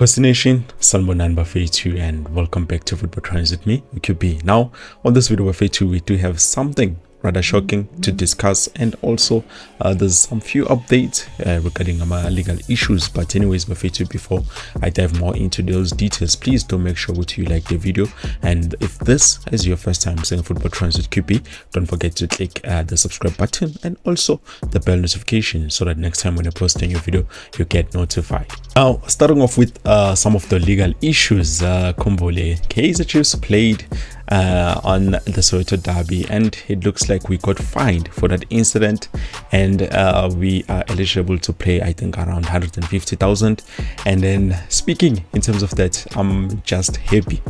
Nation, Salmonan Buffet2 and welcome back to Football Trends with me, QB. Now, on this video Buffet2, we do have something rather shocking to discuss, and also there's some few updates regarding legal issues. But anyways, Buffet2, before I dive more into those details, please do make sure you like the video, and if this is your first time seeing Football Trends with QB, don't forget to click the subscribe button and also the bell notification so that next time when I post a new video you get notified. Now, starting off with some of the legal issues, Kaizer Chiefs played on the Soweto derby, and it looks like we got fined for that incident, and we are eligible to play, I think, around 150,000. And then, speaking in terms of that, I'm just happy.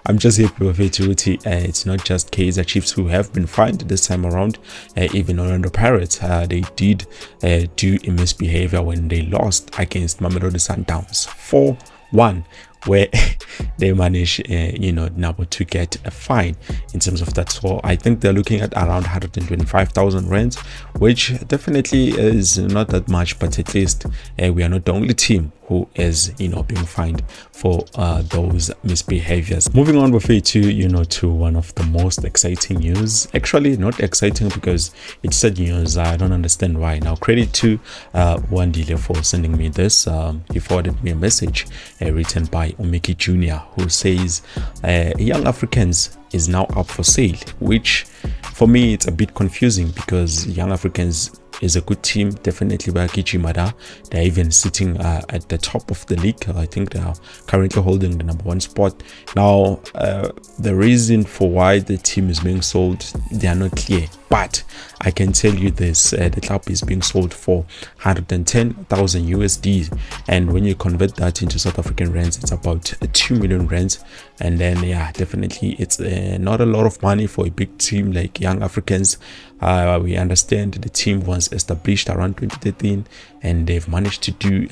I'm just happy with it. It's not just Kaizer Chiefs who have been fined this time around. Even Orlando Pirates, they did do a misbehavior when they lost against Mamelodi Sundowns 4-1, where they managed now to get a fine in terms of that. So I think they're looking at around 125,000 rands, which definitely is not that much, but at least we are not the only team who is being fined for those misbehaviors. Moving on with it to one of the most exciting news. Actually, not exciting because it's sad news. I don't understand why. Now, credit to Wandile for sending me this. He forwarded me a message written by Omiki Jr., who says Young Africans is now up for sale, which for me it's a bit confusing because Young Africans is a good team, definitely by Kichimada. They're even sitting at the top of the league. I think they are currently holding the #1 spot. Now, the reason for why the team is being sold, they are not clear, but I can tell you this, the club is being sold for 110,000 USD, and when you convert that into South African rands, it's about 2 million rands. And then yeah, definitely it's not a lot of money for a big team like Young Africans. We understand the team was established around 2013, and they've managed to do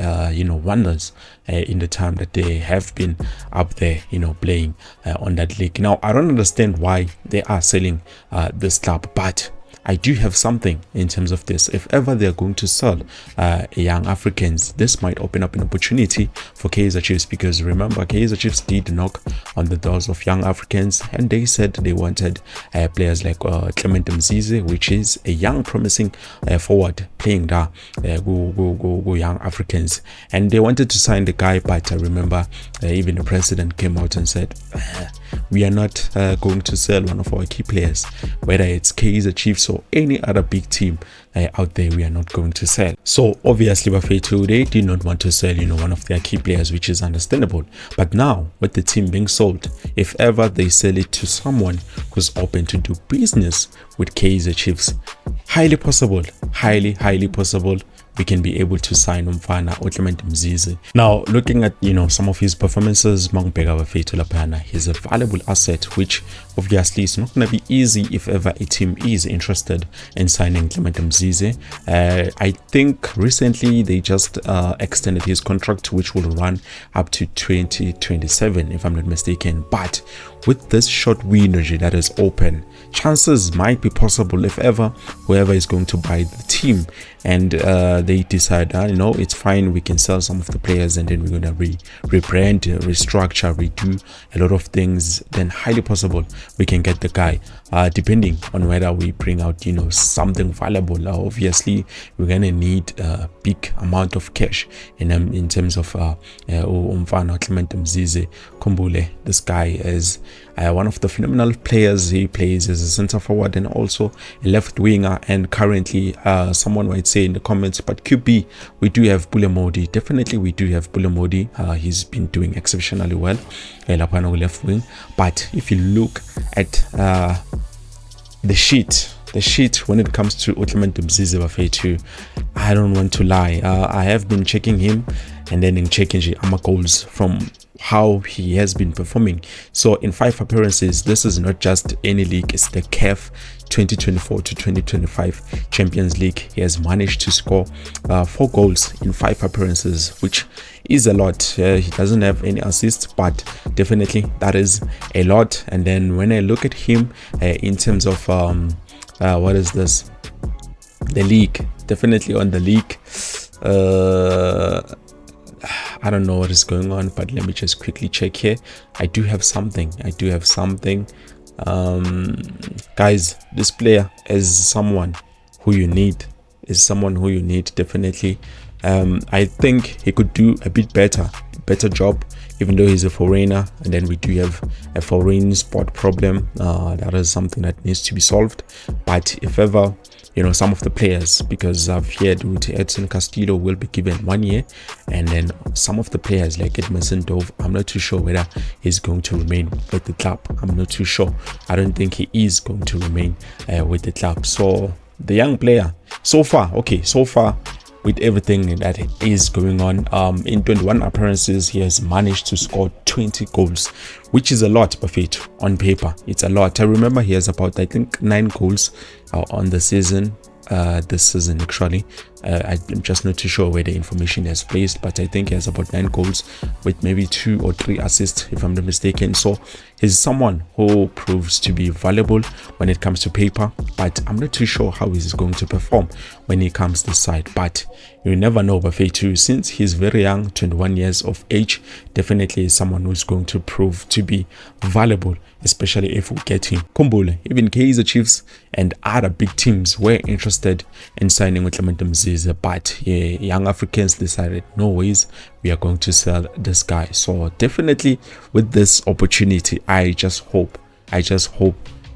wonders in the time that they have been up there playing on that league. Now, I don't understand why they are selling this club, but I do have something in terms of this. If ever they're going to sell Young Africans, this might open up an opportunity for Kaizer Chiefs, because remember, Kaizer Chiefs did knock on the doors of Young Africans, and they said they wanted players like Clement Mzize, which is a young promising forward playing there, go Young Africans, and they wanted to sign the guy. But I remember even the president came out and said, we are not going to sell one of our key players, whether it's Kaizer Chiefs or any other big team out there. We are not going to sell. So obviously Buffet2, they did not want to sell one of their key players, which is understandable. But now with the team being sold, if ever they sell it to someone who's open to do business with Kaizer Chiefs, highly possible, highly possible, we can be able to sign Umfana or Clement Mzize. Now, looking at some of his performances, he's a valuable asset, which obviously is not going to be easy if ever a team is interested in signing Clement Mzize. I think recently they just extended his contract, which will run up to 2027 if I'm not mistaken. But with this short window that is open, chances might be possible if ever whoever is going to buy the team and they decide, it's fine, we can sell some of the players and then we're going to rebrand, restructure, redo a lot of things, then highly possible we can get the guy, depending on whether we bring out something valuable. Obviously we're going to need a big amount of cash in terms of Umfana Clement Mzize. Kumbule, this guy is one of the phenomenal players. He plays as a center forward and also a left winger, and currently someone might say in the comments, but QB, we do have Bulemodi. Definitely we do have Bulemodi. He's been doing exceptionally well left wing. But if you look at the sheet when it comes to Clement Mzize Buffet2, I don't want to lie, I have been checking him and then in checking goals from how he has been performing. So in 5 appearances, this is not just any league, it's the CAF 2024 to 2025 Champions League. He has managed to score 4 goals in 5 appearances, which is a lot. He doesn't have any assists, but definitely that is a lot. And then when I look at him in terms of what is this, the league, definitely on the league, I don't know what is going on, but let me just quickly check here. I do have something. Guys, this player is someone who you need. Definitely. I think he could do a bit better job, even though he's a foreigner. And then we do have a foreign sport problem. That is something that needs to be solved. But if ever, you know, some of the players, because I've heard Edson Castillo will be given 1 year, and then some of the players like Edmondson Dove, I'm not too sure whether he's going to remain with the club. I'm not too sure. I don't think he is going to remain with the club. So the young player, so far, with everything that is going on, in 21 appearances, he has managed to score 20 goals, which is a lot, Bafethu. On paper, it's a lot. I remember he has about, I think, 9 goals on the season. This season actually. I'm just not too sure where the information is placed, but I think he has about 9 goals with maybe 2 or 3 assists, if I'm not mistaken. So he's someone who proves to be valuable when it comes to paper, but I'm not too sure how he's going to perform when he comes this side. But you never know, Bafethu, since he's very young, 21 years of age, definitely is someone who's going to prove to be valuable, especially if we get him. Kumbule, even Kaizer Chiefs and other big teams were interested in signing with Clement Mzize, but young Africans decided, no ways, we are going to sell this guy. So definitely with this opportunity, I just hope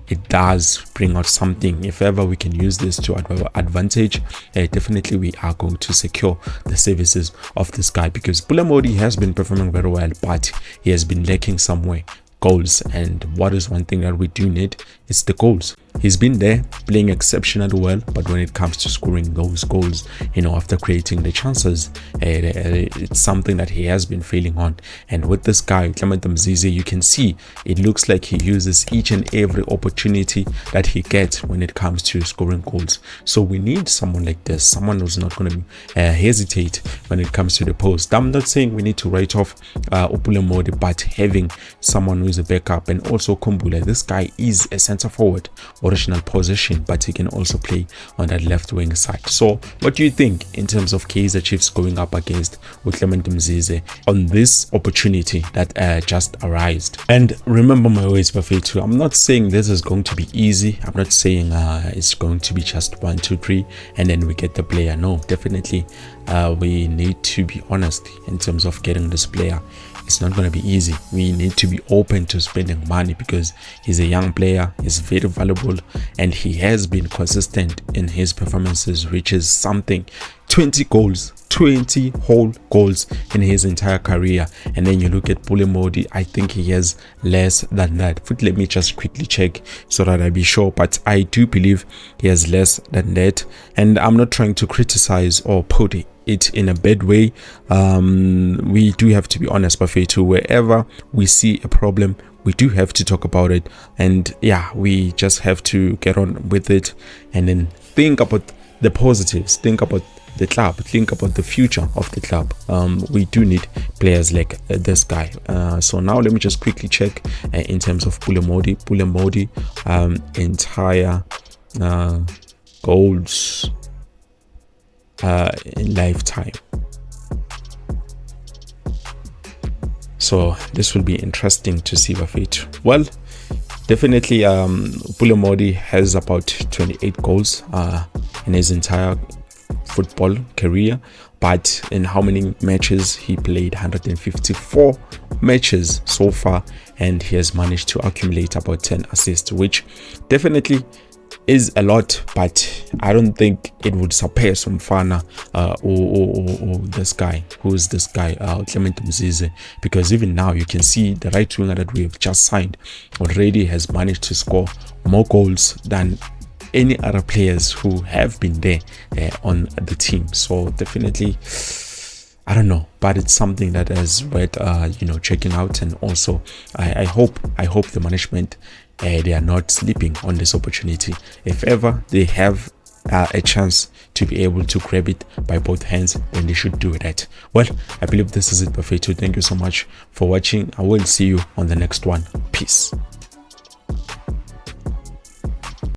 it does bring out something. If ever we can use this to our advantage, definitely we are going to secure the services of this guy, because Pulemodi has been performing very well, but he has been lacking somewhere. Goals. And what is one thing that we do need? It's the goals. He's been there playing exceptionally well, but when it comes to scoring those goals, you know, after creating the chances, it's something that he has been failing on. And with this guy, Clement Mzize, you can see it looks like he uses each and every opportunity that he gets when it comes to scoring goals. So we need someone like this, someone who's not going to hesitate when it comes to the post. I'm not saying we need to write off Pulemodi, but having someone who's a backup, and also Kumbula, this guy is a center forward, original position, but he can also play on that left wing side. So what do you think in terms of Kaizer Chiefs going up against with Clement Mzize on this opportunity that just arisen? And remember my ways, Bafethu, I'm not saying this is going to be easy. I'm not saying it's going to be just 1, 2, 3 and then we get the player. No, definitely we need to be honest in terms of getting this player. It's not going to be easy. We need to be open to spending money, because he's a young player, he's very valuable, and he has been consistent in his performances, which is something. 20 goals, 20 whole goals in his entire career. And then you look at Pulemodi, I think he has less than that. But let me just quickly check so that I be sure, but I do believe he has less than that. And I'm not trying to criticize or put it in a bad way. We do have to be honest, Bafethu. Wherever we see a problem, we do have to talk about it, and yeah, we just have to get on with it and then think about the positives, think about the club, think about the future of the club. We do need players like this guy. So now let me just quickly check in terms of Pulemodi entire goals in lifetime. So this will be interesting to see, Bafethu. Well, definitely Pulemodi has about 28 goals in his entire football career, but in how many matches he played? 154 matches so far, and he has managed to accumulate about 10 assists, which definitely is a lot, but I don't think it would surpass Umfana or this guy. Who's this guy? Clement Mzize, because even now you can see the right winger that we have just signed already has managed to score more goals than any other players who have been there on the team. So definitely, I don't know, but it's something that is worth checking out. And also I hope the management, they are not sleeping on this opportunity. If ever they have a chance to be able to grab it by both hands, then they should do that. Well, I believe this is it, Bafethu. Thank you so much for watching. I will see you on the next one. Peace.